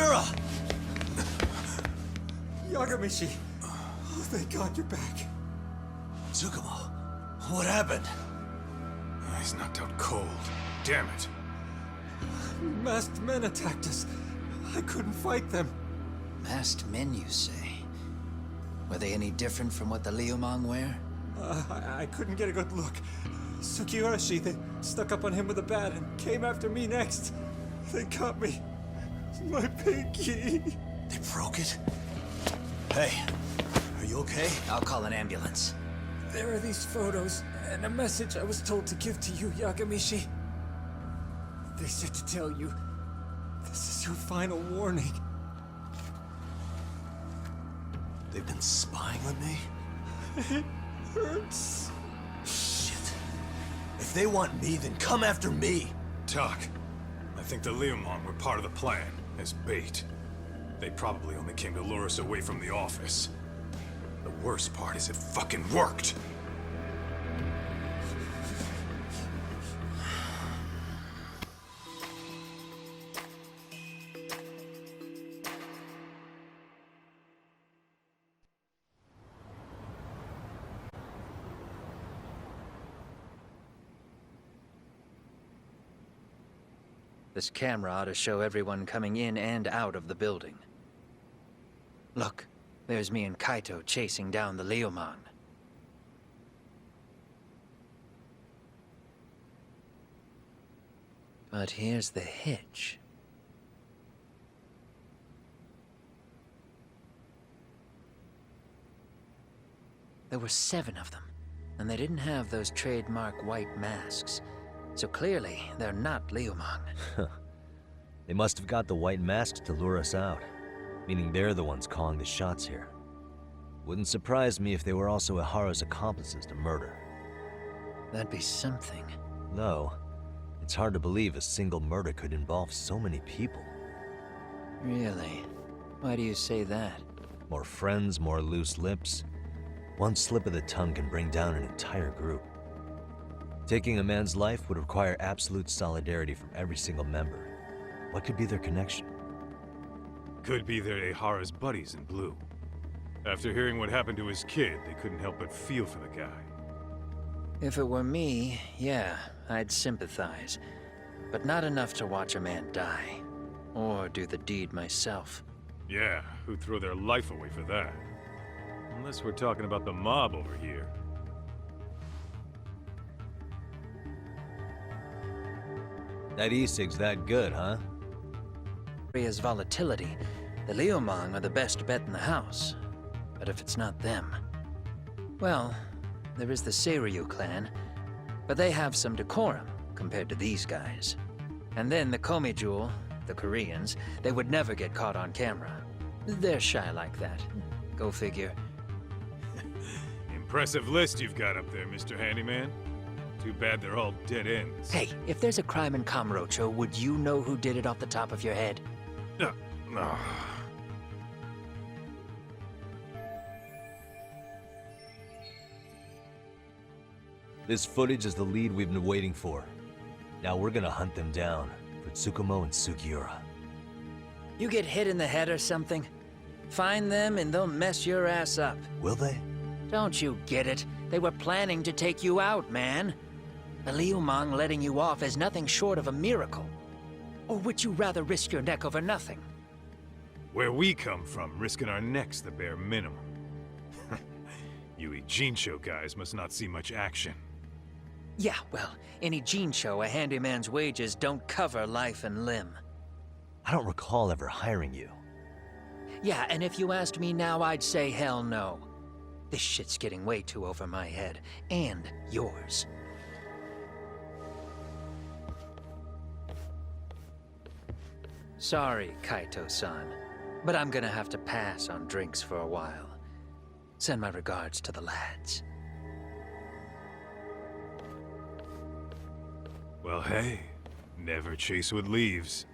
Sugiura! Yagamishi! Oh, thank God you're back. Tsukumo, what happened? He's knocked out cold. Damn it. Masked men attacked us. I couldn't fight them. Masked men, you say? Were they any different from what the Liumang wear? I couldn't get a good look. Sugiurashi, they stuck up on him with a bat and came after me next. They got me. My pinky. They broke it? Hey, are you okay? I'll call an ambulance. There are these photos and a message I was told to give to you, Yagamishi. They said to tell you, this is your final warning. They've been spying on me? It hurts. Shit. If they want me, then come after me! Talk. I think the Liumang were part of the plan, as bait. They probably only came to lure us away from the office. The worst part is it fucking worked! This camera ought to show everyone coming in and out of the building. Look, there's me and Kaito chasing down the Liumang. But here's the hitch. There were 7 of them, and they didn't have those trademark white masks. So clearly, they're not Liumang. They must have got the white masks to lure us out, meaning they're the ones calling the shots here. Wouldn't surprise me if they were also Ihara's accomplices to murder. That'd be something. Though, it's hard to believe a single murder could involve so many people. Really? Why do you say that? More friends, more loose lips. One slip of the tongue can bring down an entire group. Taking a man's life would require absolute solidarity from every single member. What could be their connection? Could be they're Ihara's buddies in blue. After hearing what happened to his kid, they couldn't help but feel for the guy. If it were me, yeah, I'd sympathize. But not enough to watch a man die. Or do the deed myself. Yeah, who'd throw their life away for that? Unless we're talking about the mob over here. That e-cig's that good, huh? Area's volatility, the Liumang are the best bet in the house. But if it's not them... Well, there is the Seiryu clan, but they have some decorum compared to these guys. And then the Komijul, the Koreans, they would never get caught on camera. They're shy like that. Go figure. Impressive list you've got up there, Mr. Handyman. Too bad they're all dead ends. Hey, if there's a crime in Kamurocho, would you know who did it off the top of your head? No. This footage is the lead we've been waiting for. Now we're gonna hunt them down for Tsukumo and Sugiura. You get hit in the head or something? Find them and they'll mess your ass up. Will they? Don't you get it? They were planning to take you out, man. The Liumang letting you off is nothing short of a miracle. Or would you rather risk your neck over nothing? Where we come from, risking our necks the bare minimum. You Ijincho guys must not see much action. Yeah, well, in Ijincho, a handyman's wages don't cover life and limb. I don't recall ever hiring you. Yeah, and if you asked me now, I'd say hell no. This shit's getting way too over my head. And yours. Sorry, Kaito-san, but I'm gonna have to pass on drinks for a while. Send my regards to the lads. Well, hey, never chase what leaves.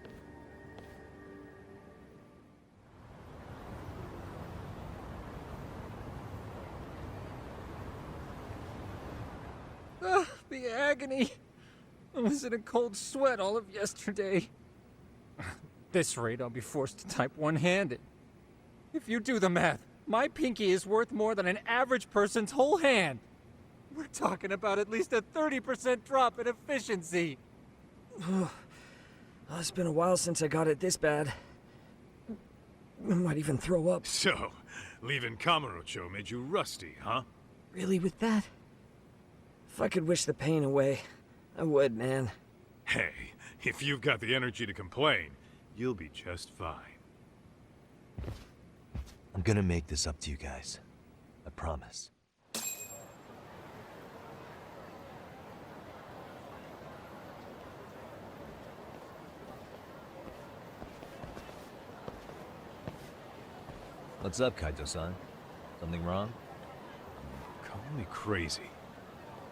The agony. I was in a cold sweat all of yesterday. this rate, I'll be forced to type one-handed. If you do the math, my pinky is worth more than an average person's whole hand. We're talking about at least a 30% drop in efficiency. Well, it's been a while since I got it this bad. I might even throw up. So, leaving Kamurocho made you rusty, huh? Really, with that? If I could wish the pain away, I would, man. Hey, if you've got the energy to complain, you'll be just fine. I'm gonna make this up to you guys. I promise. What's up, Kaito-san? Something wrong? Call me crazy,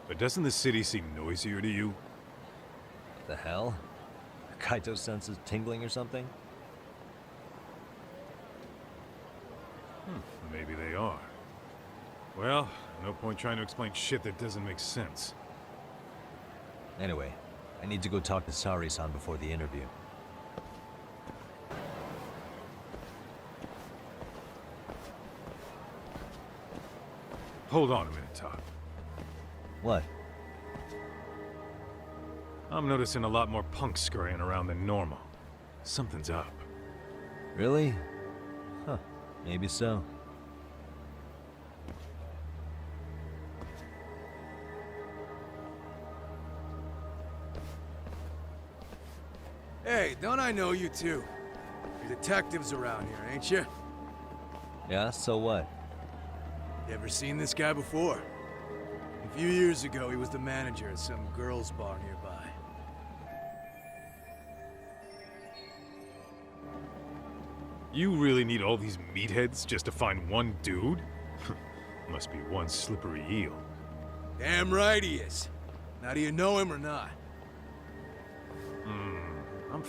but doesn't the city seem noisier to you? The hell? Kaito senses tingling or something? Maybe they are. Well, no point trying to explain shit that doesn't make sense. Anyway, I need to go talk to Sari-san before the interview. Hold on a minute, Todd. What? I'm noticing a lot more punks scurrying around than normal. Something's up. Really? Huh. Maybe so. Hey, don't I know you two? You're detectives around here, ain't you? Yeah, so what? You ever seen this guy before? A few years ago, he was the manager at some girls' bar nearby. You really need all these meatheads just to find one dude? Must be one slippery eel. Damn right he is. Now, do you know him or not? I'm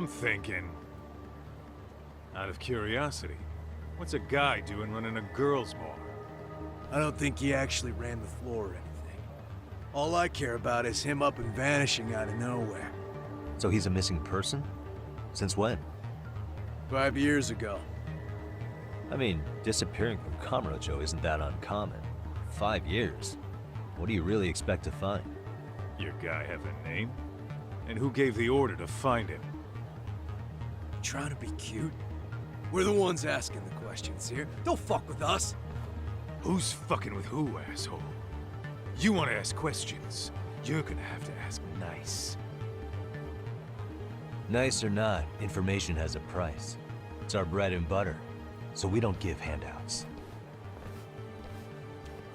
thinking. Out of curiosity, what's a guy doing running a girls' bar? I don't think he actually ran the floor or anything. All I care about is him up and vanishing out of nowhere. So he's a missing person? Since when? 5 years ago. I mean, disappearing from Kamurocho isn't that uncommon. 5 years. What do you really expect to find? Your guy have a name? And who gave the order to find him? Trying to be cute? We're the ones asking the questions here. Don't fuck with us. Who's fucking with who, asshole? You want to ask questions, you're gonna have to ask nice. Nice or not, information has a price. It's our bread and butter, so we don't give handouts.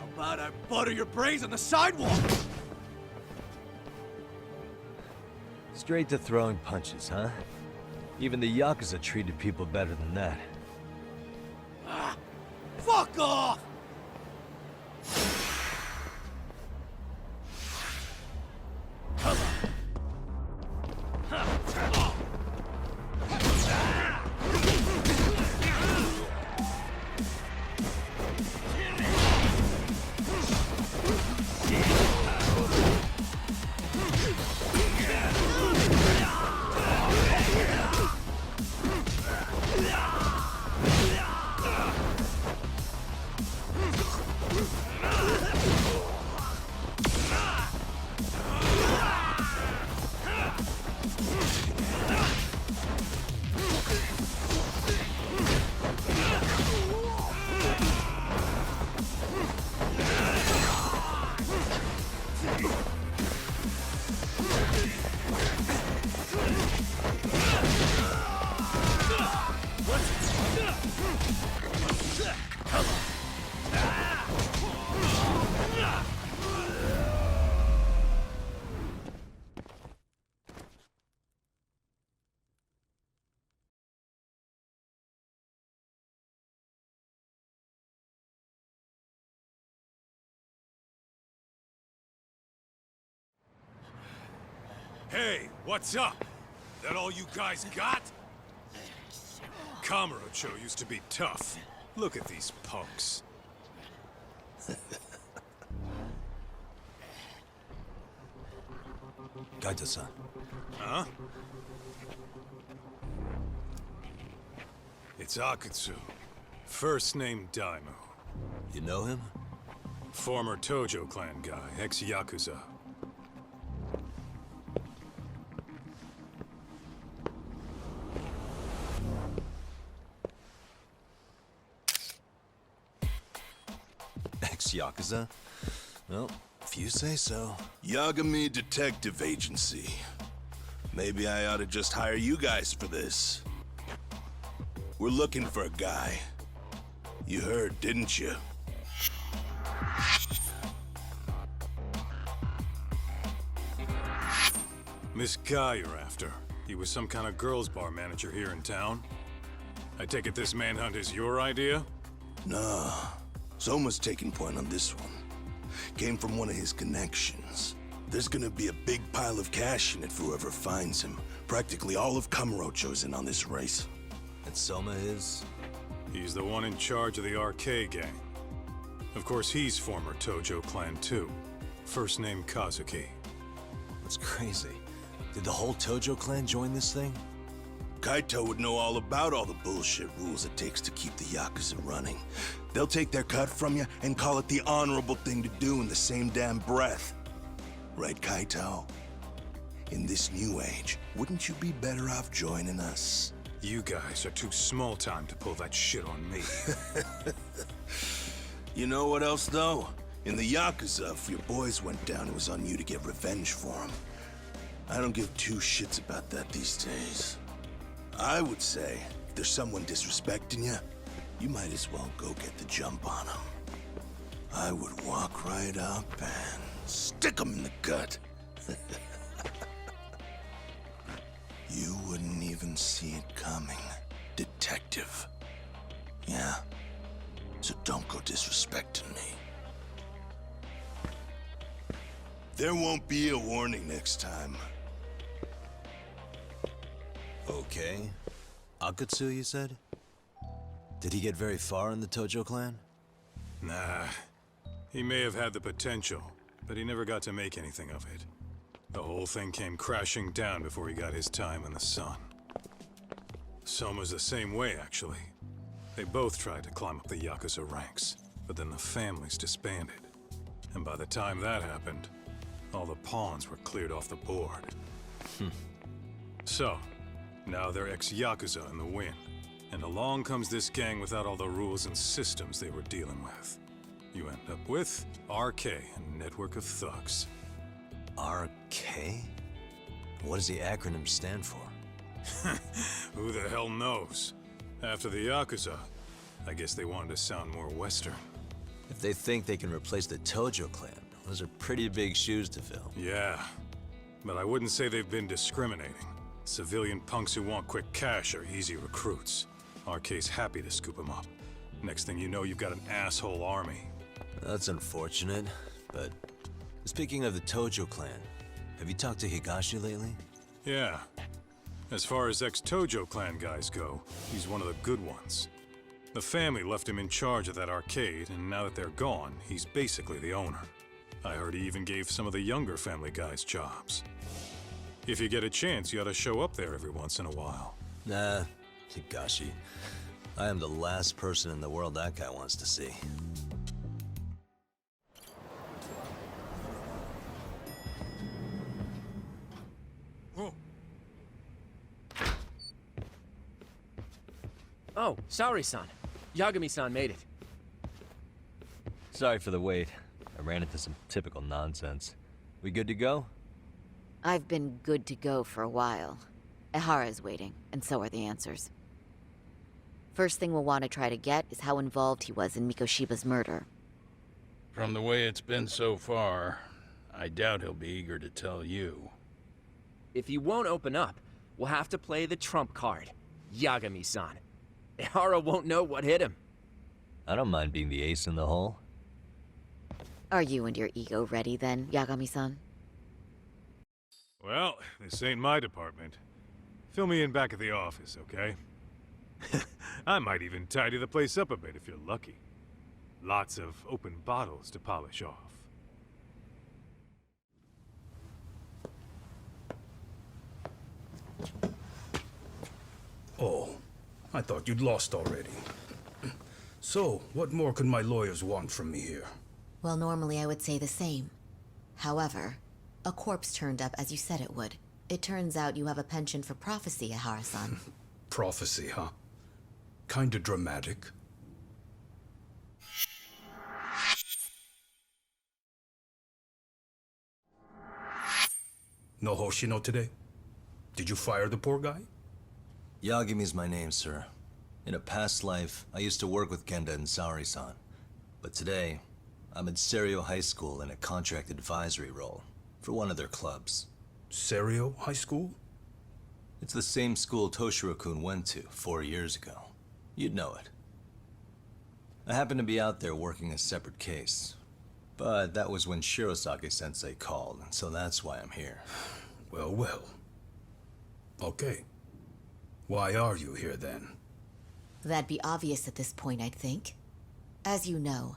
How about I butter your brains on the sidewalk? Straight to throwing punches, huh? Even the Yakuza treated people better than that. Fuck off! Hey, what's up? That all you guys got? Kamurocho used to be tough. Look at these punks. Kaito-san. Huh? It's Akutsu. First name Daimyo. You know him? Former Tojo clan guy, ex-Yakuza. Ex-Yakuza? Well, if you say so. Yagami Detective Agency. Maybe I ought to just hire you guys for this. We're looking for a guy. You heard, didn't you? This guy you're after, he was some kind of girls' bar manager here in town? I take it this manhunt is your idea? Nah. Soma's taking point on this one. Came from one of his connections. There's gonna be a big pile of cash in it for whoever finds him. Practically all of Kamurocho's in on this race. And Soma is? He's the one in charge of the RK gang. Of course, he's former Tojo clan too. First name Kazuki. That's crazy. Did the whole Tojo clan join this thing? Kaito would know all about all the bullshit rules it takes to keep the Yakuza running. They'll take their cut from you and call it the honorable thing to do in the same damn breath. Right, Kaito? In this new age, wouldn't you be better off joining us? You guys are too small time to pull that shit on me. You know what else, though? In the Yakuza, if your boys went down, it was on you to get revenge for them. I don't give two shits about that these days. I would say, if there's someone disrespecting you, you might as well go get the jump on them. I would walk right up and stick them in the gut. You wouldn't even see it coming, detective. Yeah? So don't go disrespecting me. There won't be a warning next time. Okay. Akutsu, you said? Did he get very far in the Tojo clan? Nah. He may have had the potential, but he never got to make anything of it. The whole thing came crashing down before he got his time in the sun. Soma's the same way, actually. They both tried to climb up the Yakuza ranks, but then the families disbanded. And by the time that happened, all the pawns were cleared off the board. So, now they're ex-Yakuza in the wind. And along comes this gang without all the rules and systems they were dealing with. You end up with RK, a network of thugs. RK? What does the acronym stand for? Who the hell knows? After the Yakuza, I guess they wanted to sound more Western. If they think they can replace the Tojo clan, those are pretty big shoes to fill. Yeah, but I wouldn't say they've been discriminating. Civilian punks who want quick cash are easy recruits. RK's happy to scoop them up. Next thing you know, you've got an asshole army. That's unfortunate, but speaking of the Tojo clan, have you talked to Higashi lately? Yeah. As far as ex-Tojo clan guys go, he's one of the good ones. The family left him in charge of that arcade, and now that they're gone, he's basically the owner. I heard he even gave some of the younger family guys jobs. If you get a chance, you ought to show up there every once in a while. Nah, Higashi. I am the last person in the world that guy wants to see. Oh, sorry-san. Yagami-san made it. Sorry for the wait. I ran into some typical nonsense. We good to go? I've been good to go for a while. Ehara is waiting, and so are the answers. First thing we'll want to try to get is how involved he was in Mikoshiba's murder. From the way it's been so far, I doubt he'll be eager to tell you. If he won't open up, we'll have to play the trump card. Yagami-san. Ehara won't know what hit him. I don't mind being the ace in the hole. Are you and your ego ready then, Yagami-san? Well, this ain't my department. Fill me in back at the office, okay? I might even tidy the place up a bit if you're lucky. Lots of open bottles to polish off. Oh, I thought you'd lost already. So, what more could my lawyers want from me here? Well, normally I would say the same. However, a corpse turned up as you said it would. It turns out you have a penchant for prophecy, Ihara-san. Prophecy, huh? Kinda dramatic. No Hoshino today? Did you fire the poor guy? Yagami's my name, sir. In a past life, I used to work with Genda and Saori-san. But today, I'm at Serio High School in a contract advisory role for one of their clubs. Serio High School? It's the same school Toshiro-kun went to 4 years ago. You'd know it. I happened to be out there working a separate case. But that was when Shirosake-sensei called, and so that's why I'm here. Well, well. Okay. Why are you here then? That'd be obvious at this point, I'd think. As you know,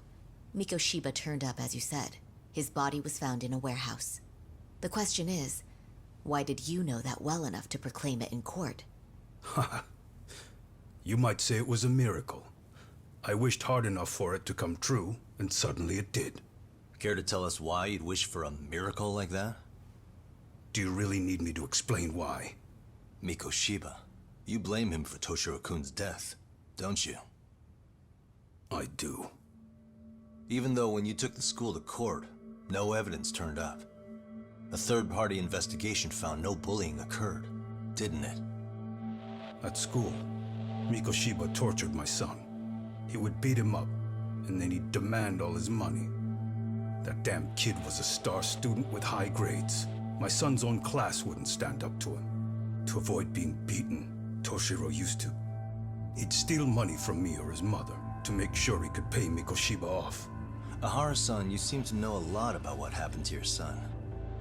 Mikoshiba turned up as you said. His body was found in a warehouse. The question is, why did you know that well enough to proclaim it in court? Haha. You might say it was a miracle. I wished hard enough for it to come true, and suddenly it did. Care to tell us why you'd wish for a miracle like that? Do you really need me to explain why? Mikoshiba. You blame him for Toshiro-kun's death, don't you? I do. Even though when you took the school to court, no evidence turned up. A third-party investigation found no bullying occurred, didn't it? At school, Mikoshiba tortured my son. He would beat him up, and then he'd demand all his money. That damn kid was a star student with high grades. My son's own class wouldn't stand up to him. To avoid being beaten, Toshiro used to. He'd steal money from me or his mother to make sure he could pay Mikoshiba off. Ihara-san, you seem to know a lot about what happened to your son.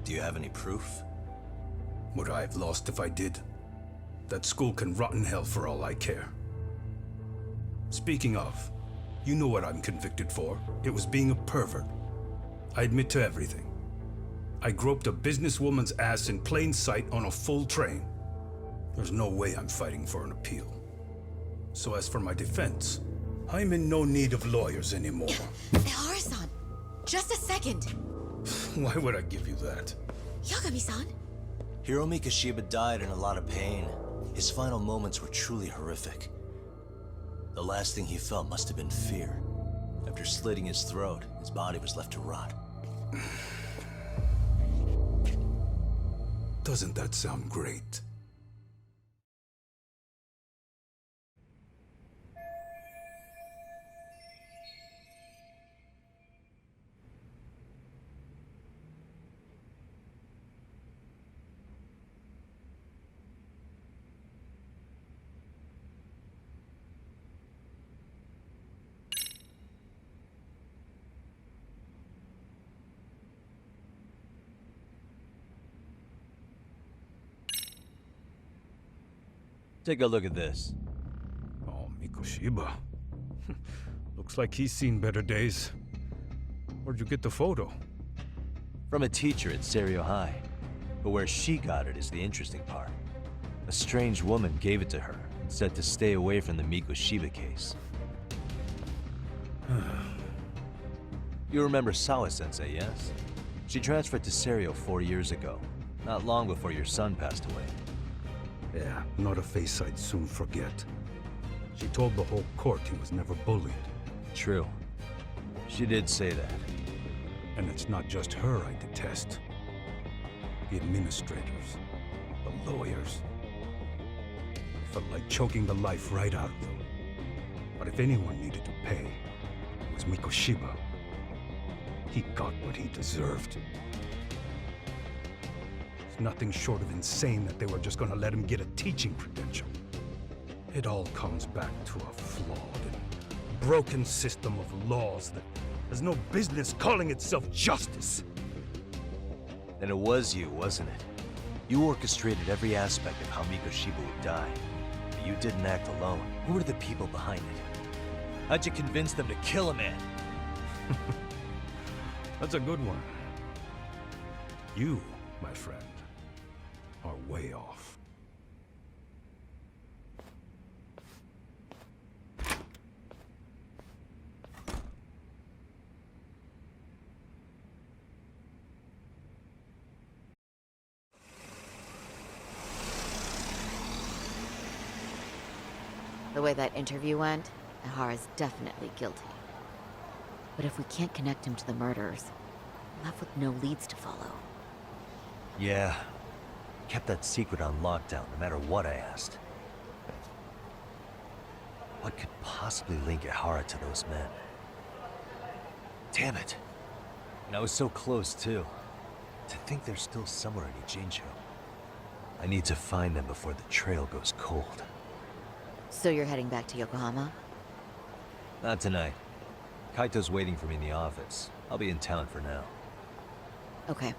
Do you have any proof? Would I have lost if I did? That school can rot in hell for all I care. Speaking of, you know what I'm convicted for. It was being a pervert. I admit to everything. I groped a businesswoman's ass in plain sight on a full train. There's no way I'm fighting for an appeal. So as for my defense, I'm in no need of lawyers anymore. Ihara-san, just a second. Why would I give you that? Yagami-san? Hiro Mikoshiba died in a lot of pain. His final moments were truly horrific. The last thing he felt must have been fear. After slitting his throat, his body was left to rot. Doesn't that sound great? Take a look at this. Oh, Mikoshiba. Looks like he's seen better days. Where'd you get the photo? From a teacher at Serio High. But where she got it is the interesting part. A strange woman gave it to her and said to stay away from the Mikoshiba case. You remember Sawa-sensei, yes? She transferred to Serio 4 years ago, not long before your son passed away. Yeah, not a face I'd soon forget. She told the whole court he was never bullied. True. She did say that. And it's not just her I detest. The administrators, the lawyers. Felt like choking the life right out of them. But if anyone needed to pay, it was Mikoshiba. He got what he deserved. It's nothing short of insane that they were just gonna let him get a teaching credential. It all comes back to a flawed and broken system of laws that has no business calling itself justice. Then it was you, wasn't it? You orchestrated every aspect of how Mikoshiba would die. But you didn't act alone. Who were the people behind it? How'd you convince them to kill a man? That's a good one. You, my friend, are way off. The way that interview went, Ihara's definitely guilty. But if we can't connect him to the murders, we're left with no leads to follow. Yeah. Kept that secret on lockdown, no matter what I asked. What could possibly link Ihara to those men? Damn it. And I was so close, too. To think they're still somewhere in Ijincho. I need to find them before the trail goes cold. So you're heading back to Yokohama? Not tonight. Kaito's waiting for me in the office. I'll be in town for now. Okay.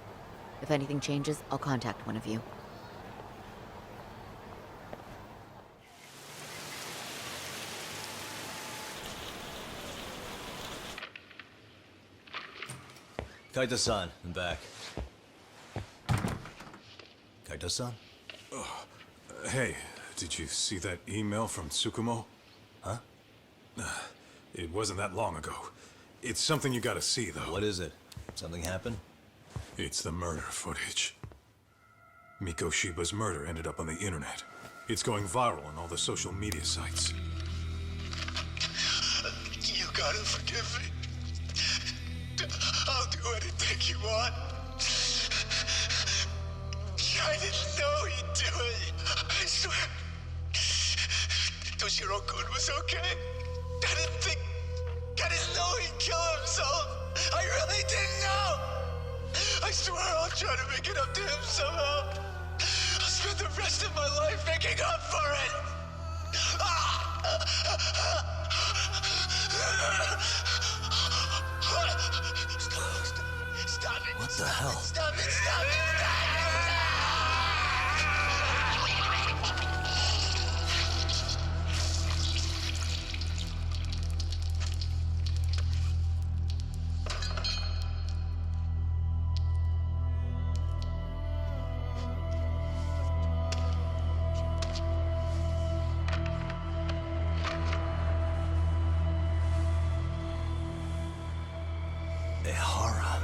If anything changes, I'll contact one of you. Kaito-san, I'm back. Kaito-san? Hey, did you see that email from Tsukumo? Huh? It wasn't that long ago. It's something you gotta see, though. What is it? Something happened? It's the murder footage. Mikoshiba's murder ended up on the internet. It's going viral on all the social media sites. You gotta forgive me. I'll do anything you want. I didn't know he'd do it. I swear. Toshiro-kun was okay. I didn't know he'd kill himself. I really didn't know. I swear I'll try to make it up to him somehow. I'll spend the rest of my life making up for it. Stop it. What the hell? Stop it, stop it, stop it! Ihara.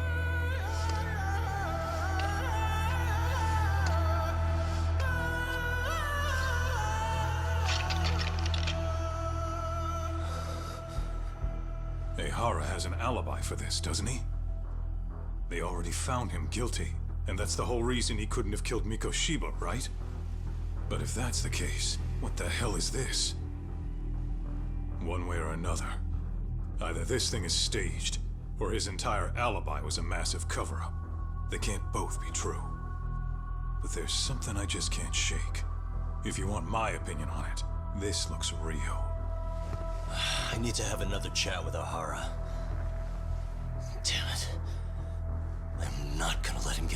Ihara has an alibi for this, doesn't he? They already found him guilty, and that's the whole reason he couldn't have killed Mikoshiba, right? But if that's the case, what the hell is this? One way or another, either this thing is staged, or his entire alibi was a massive cover-up. They can't both be true. But there's something I just can't shake. If you want my opinion on it, this looks real. I need to have another chat with Ihara. Damn it. I'm not gonna let him